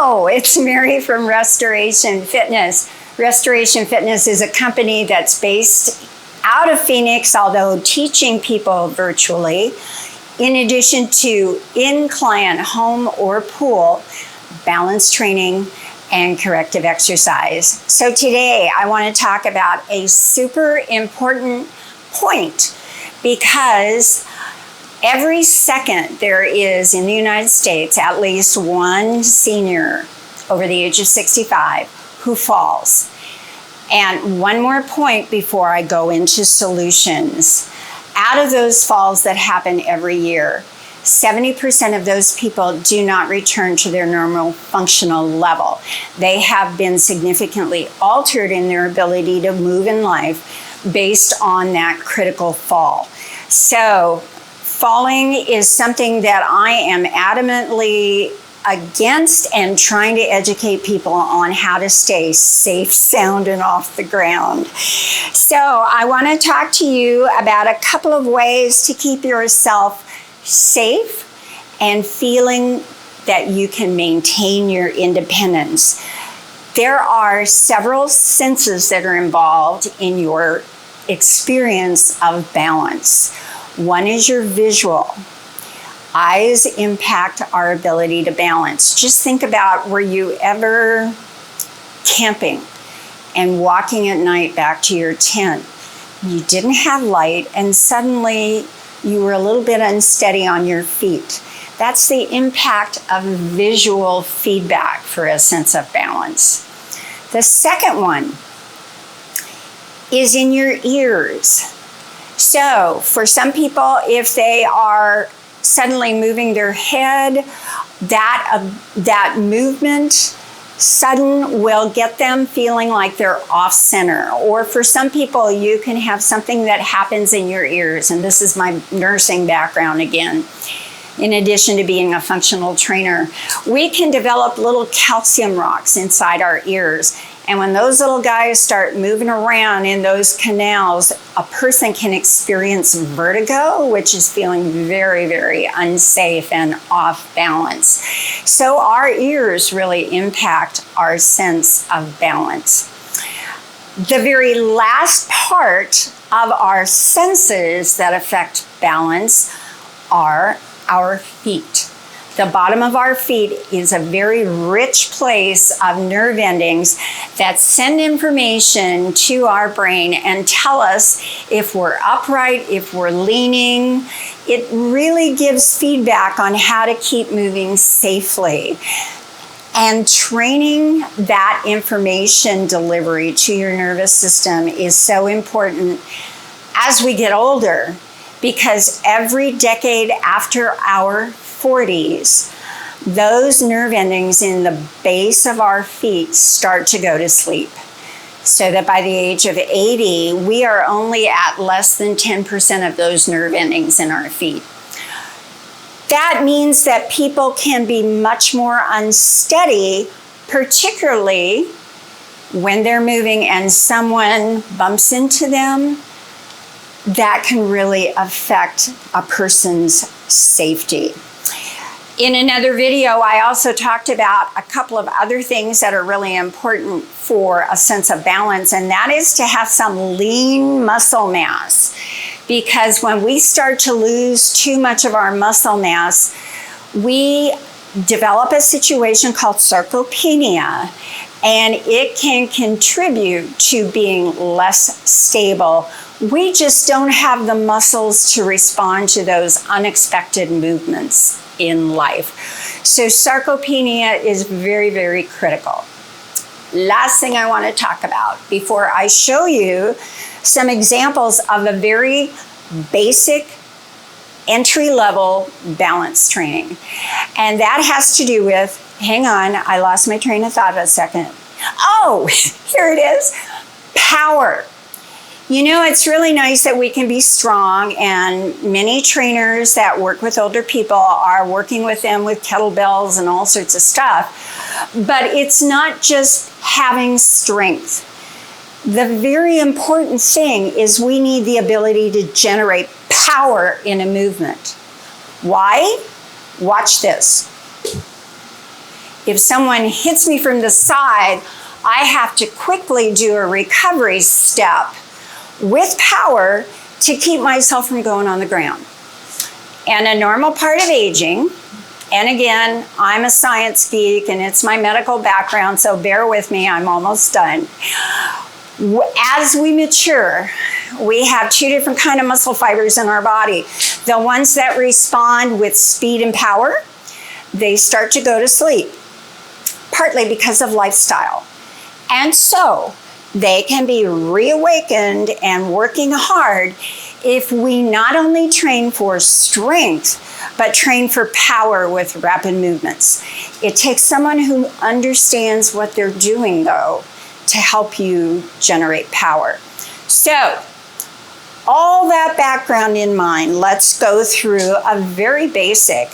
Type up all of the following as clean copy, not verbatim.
Hello, it's Mary from Restoration Fitness. Restoration Fitness is a company that's based out of Phoenix, although teaching people virtually, in addition to in-client home or pool, balance training, and corrective exercise. So today I want to talk about a super important point, because every second there is in the United States at least one senior over the age of 65 who falls. And one more point before I go into solutions. Out of those falls that happen every year, 70% of those people do not return to their normal functional level. They have been significantly altered in their ability to move in life based on that critical fall. So falling is something that I am adamantly against and trying to educate people on how to stay safe, sound, and off the ground. So I want to talk to you about a couple of ways to keep yourself safe and feeling that you can maintain your independence. There are several senses that are involved in your experience of balance. One is your visual. Eyes impact our ability to balance. Just think about, were you ever camping and walking at night back to your tent? You didn't have light and suddenly you were a little bit unsteady on your feet. That's the impact of visual feedback for a sense of balance. The second one is in your ears. So for some people, if they are suddenly moving their head, that movement sudden will get them feeling like they're off center. Or for some people, you can have something that happens in your ears, and this is my nursing background again. In addition to being a functional trainer, we can develop little calcium rocks inside our ears. And when those little guys start moving around in those canals, a person can experience vertigo, which is feeling very, very unsafe and off balance. So our ears really impact our sense of balance. The very last part of our senses that affect balance are our feet. The bottom of our feet is a very rich place of nerve endings that send information to our brain and tell us if we're upright, if we're leaning. It really gives feedback on how to keep moving safely. And training that information delivery to your nervous system is so important as we get older, because every decade after our 40s, those nerve endings in the base of our feet start to go to sleep. So that by the age of 80, we are only at less than 10% of those nerve endings in our feet. That means that people can be much more unsteady, particularly when they're moving and someone bumps into them. That can really affect a person's safety. In another video, I also talked about a couple of other things that are really important for a sense of balance, and that is to have some lean muscle mass. Because when we start to lose too much of our muscle mass, we develop a situation called sarcopenia, and it can contribute to being less stable. We just don't have the muscles to respond to those unexpected movements in life. So sarcopenia is very, very critical. Last thing I want to talk about before I show you some examples of a very basic entry-level balance training. And that has to do with, hang on, I lost my train of thought a second. Oh, here it is, power. You know, it's really nice that we can be strong, and many trainers that work with older people are working with them with kettlebells and all sorts of stuff. But it's not just having strength. The very important thing is we need the ability to generate power in a movement. Why? Watch this. If someone hits me from the side, I have to quickly do a recovery step with power to keep myself from going on the ground. And a normal part of aging, and again, I'm a science geek and it's my medical background, so bear with me, I'm almost done. As we mature, we have two different kinds of muscle fibers in our body. The ones that respond with speed and power, they start to go to sleep, partly because of lifestyle. And so they can be reawakened and working hard if we not only train for strength, but train for power with rapid movements. It takes someone who understands what they're doing, though, to help you generate power. So, all that background in mind, let's go through a very basic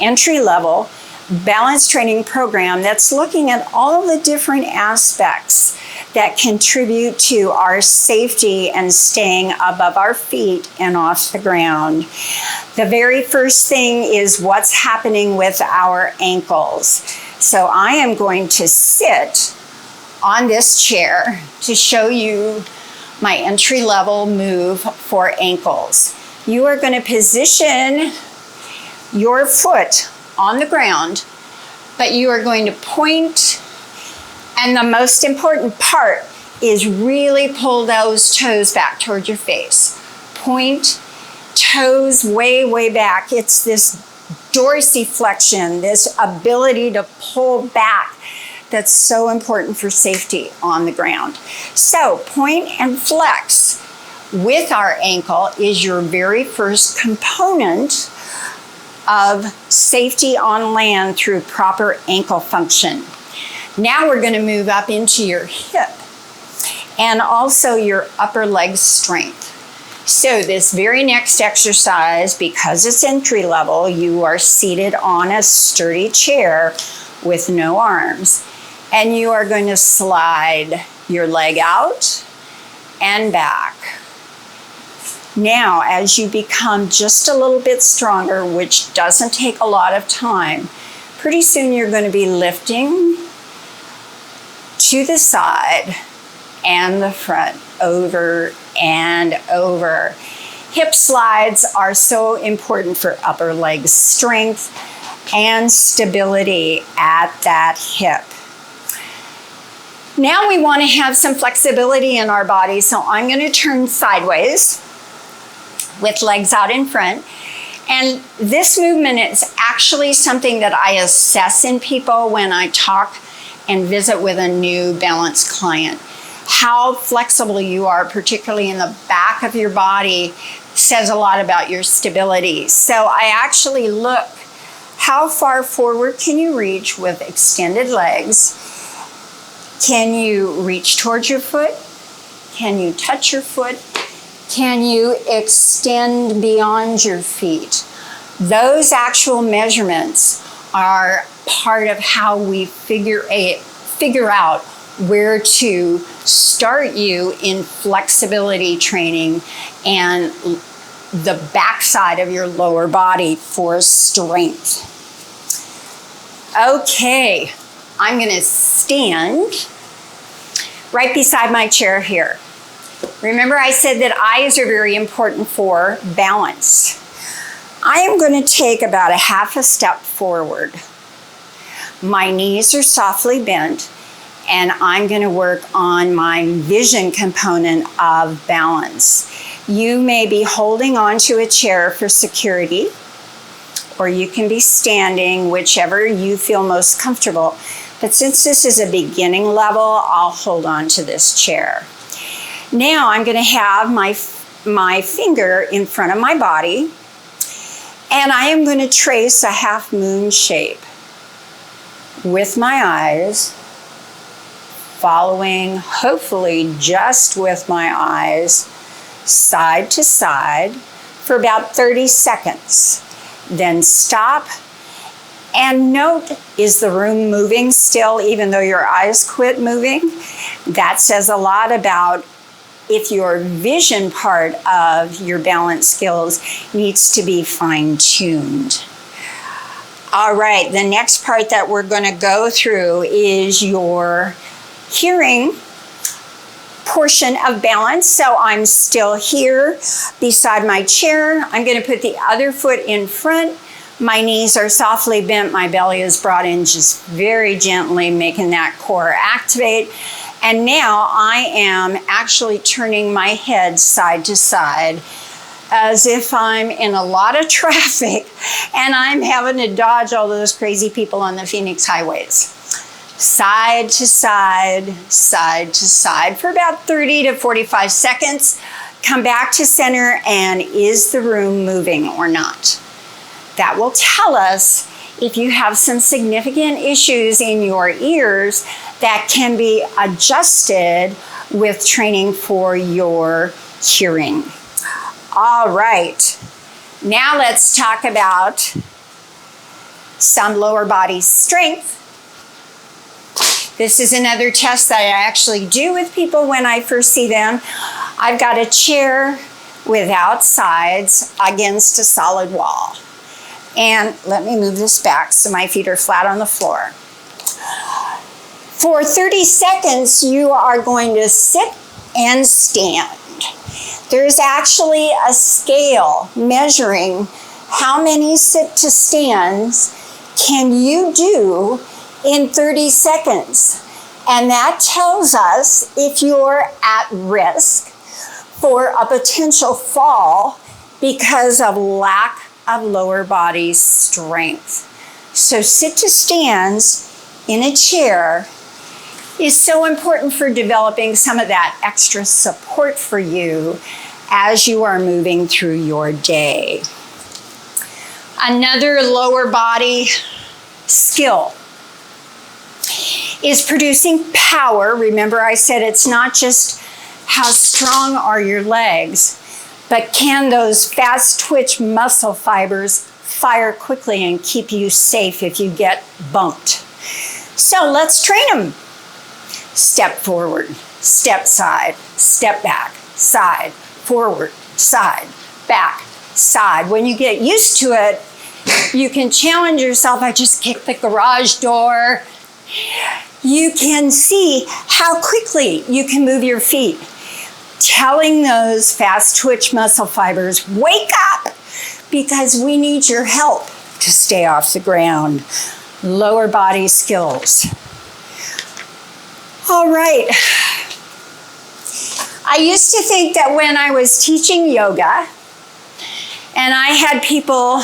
entry-level balance training program that's looking at all the different aspects that contribute to our safety and staying above our feet and off the ground. The very first thing is what's happening with our ankles. So I am going to sit on this chair to show you my entry-level move for ankles. You are going to position your foot on the ground, but you are going to point, and the most important part is really pull those toes back towards your face. Point, toes way, way back. It's this dorsiflexion, this ability to pull back that's so important for safety on the ground. So point and flex with our ankle is your very first component of safety on land through proper ankle function. Now we're going to move up into your hip and also your upper leg strength. So this very next exercise, because it's entry level, you are seated on a sturdy chair with no arms, and you are going to slide your leg out and back. Now, as you become just a little bit stronger, which doesn't take a lot of time, pretty soon you're going to be lifting to the side and the front, over and over. Hip slides are so important for upper leg strength and stability at that hip. Now we want to have some flexibility in our body, so I'm going to turn sideways with legs out in front. And this movement is actually something that I assess in people when I talk and visit with a new balance client. How flexible you are, particularly in the back of your body, says a lot about your stability. So I actually look, how far forward can you reach with extended legs? Can you reach towards your foot? Can you touch your foot? Can you extend beyond your feet? Those actual measurements are part of how we figure out where to start you in flexibility training and the backside of your lower body for strength. Okay, I'm going to stand right beside my chair here. Remember, I said that eyes are very important for balance. I am going to take about a half a step forward. My knees are softly bent, and I'm going to work on my vision component of balance. You may be holding onto a chair for security, or you can be standing, whichever you feel most comfortable. But since this is a beginning level, I'll hold on to this chair. Now I'm going to have my finger in front of my body, and I am going to trace a half moon shape with my eyes, following, hopefully just with my eyes, side to side for about 30 seconds. Then stop and note, is the room moving still even though your eyes quit moving? That says a lot about if your vision part of your balance skills needs to be fine-tuned. All right, the next part that we're going to go through is your hearing portion of balance. So I'm still here beside my chair. I'm going to put the other foot in front. My knees are softly bent. My belly is brought in just very gently, making that core activate. And now I am actually turning my head side to side as if I'm in a lot of traffic and I'm having to dodge all those crazy people on the Phoenix highways. Side to side, side to side for about 30 to 45 seconds. Come back to center, and is the room moving or not? That will tell us if you have some significant issues in your ears that can be adjusted with training for your hearing. All right, now let's talk about some lower body strength. This is another test that I actually do with people when I first see them. I've got a chair without sides against a solid wall. And let me move this back so my feet are flat on the floor. For 30 seconds, you are going to sit and stand. There's actually a scale measuring how many sit to stands can you do in 30 seconds. And that tells us if you're at risk for a potential fall because of lack of lower body strength. So sit to stands in a chair is so important for developing some of that extra support for you as you are moving through your day. Another lower body skill is producing power. Remember, I said it's not just how strong are your legs, but can those fast twitch muscle fibers fire quickly and keep you safe if you get bumped? So let's train them. Step forward, step side, step back, side, forward, side, back, side. When you get used to it, you can challenge yourself. I just kicked the garage door. You can see how quickly you can move your feet, telling those fast twitch muscle fibers, wake up, because we need your help to stay off the ground. Lower body skills. All right. I used to think that when I was teaching yoga and I had people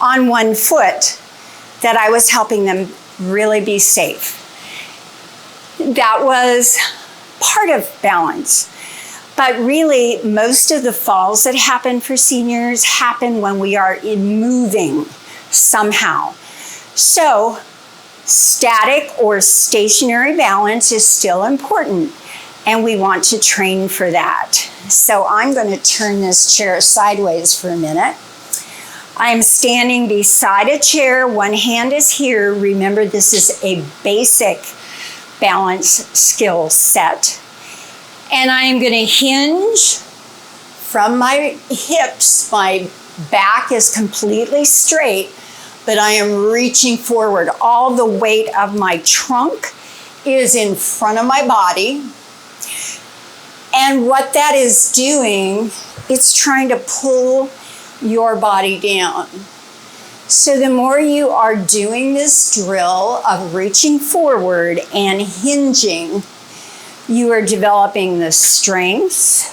on one foot, that I was helping them really be safe. That was part of balance. But really, most of the falls that happen for seniors happen when we are moving somehow. So, static or stationary balance is still important, and we want to train for that. So I'm going to turn this chair sideways for a minute. I'm standing beside a chair. One hand is here. Remember, this is a basic balance skill set. And I am going to hinge from my hips. My back is completely straight, but I am reaching forward. All the weight of my trunk is in front of my body. And what that is doing, it's trying to pull your body down. So the more you are doing this drill of reaching forward and hinging, you are developing the strength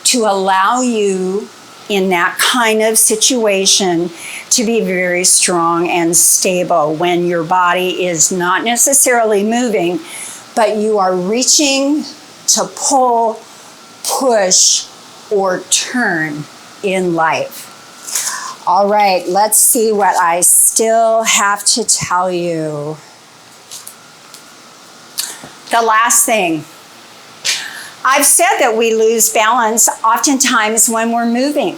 to allow you in that kind of situation to be very strong and stable when your body is not necessarily moving, but you are reaching to pull, push, or turn in life. All right, let's see what I still have to tell you. The last thing. I've said that we lose balance oftentimes when we're moving.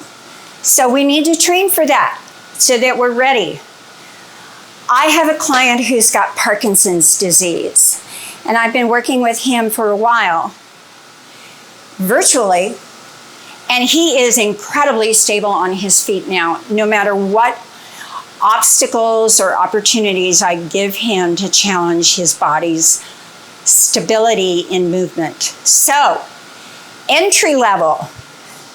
So we need to train for that so that we're ready. I have a client who's got Parkinson's disease, and I've been working with him for a while, virtually, And he is incredibly stable on his feet now, no matter what obstacles or opportunities I give him to challenge his body's stability in movement. So, entry level.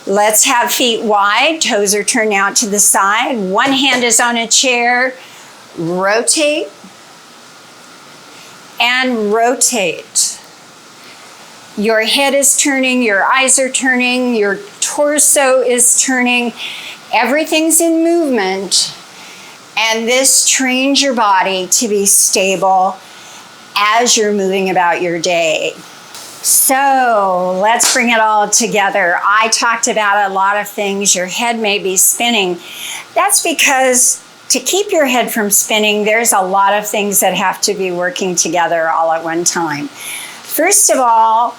Let's have feet wide, toes are turned out to the side. One hand is on a chair. Rotate and rotate. Your head is turning, your eyes are turning, your torso is turning. Everything's in movement. And this trains your body to be stable as you're moving about your day. So let's bring it all together. I talked about a lot of things. Your head may be spinning. That's because to keep your head from spinning, there's a lot of things that have to be working together all at one time. First of all,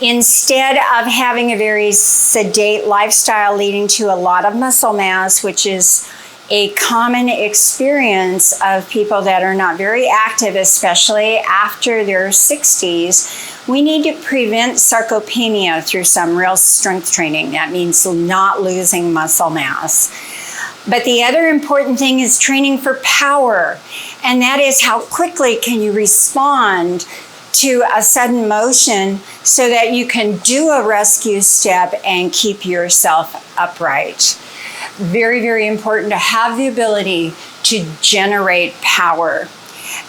instead of having a very sedate lifestyle leading to a lot of muscle mass, which is a common experience of people that are not very active, especially after their 60s, we need to prevent sarcopenia through some real strength training. That means not losing muscle mass. But the other important thing is training for power, and that is how quickly can you respond to a sudden motion so that you can do a rescue step and keep yourself upright. Very, very important to have the ability to generate power.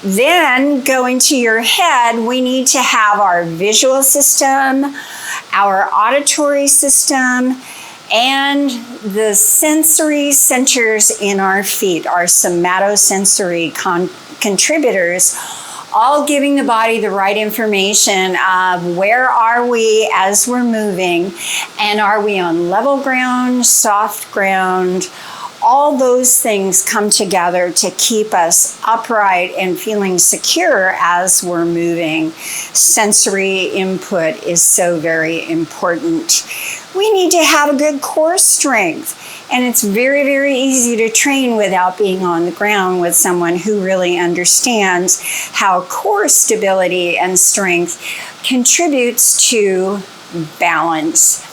Then going to your head, we need to have our visual system, our auditory system, and the sensory centers in our feet, our somatosensory contributors, all giving the body the right information of where are we as we're moving, and are we on level ground, soft ground. All those things come together to keep us upright and feeling secure as we're moving. Sensory input is so very important. We need to have a good core strength. And it's very, very easy to train without being on the ground with someone who really understands how core stability and strength contributes to balance.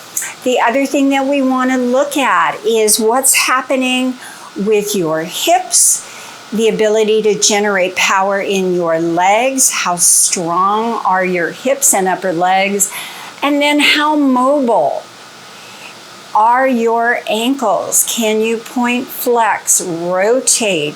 The other thing that we want to look at is what's happening with your hips, the ability to generate power in your legs, how strong are your hips and upper legs, and then how mobile are your ankles? Can you point flex, rotate,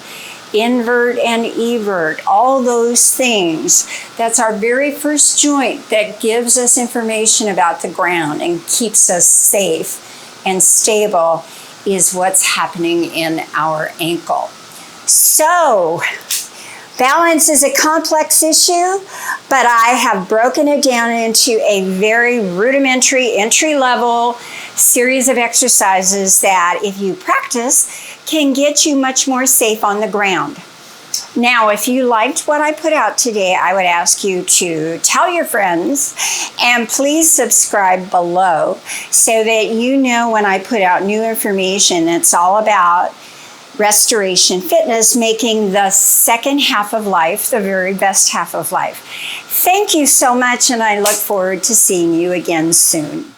invert and evert, all those things? That's our very first joint that gives us information about the ground and keeps us safe and stable, is what's happening in our ankle. So, balance is a complex issue, but I have broken it down into a very rudimentary, entry-level series of exercises that, if you practice, can get you much more safe on the ground. Now, if you liked what I put out today, I would ask you to tell your friends, and please subscribe below so that you know when I put out new information. It's all about restoration fitness, making the second half of life the very best half of life. Thank you so much, and I look forward to seeing you again soon.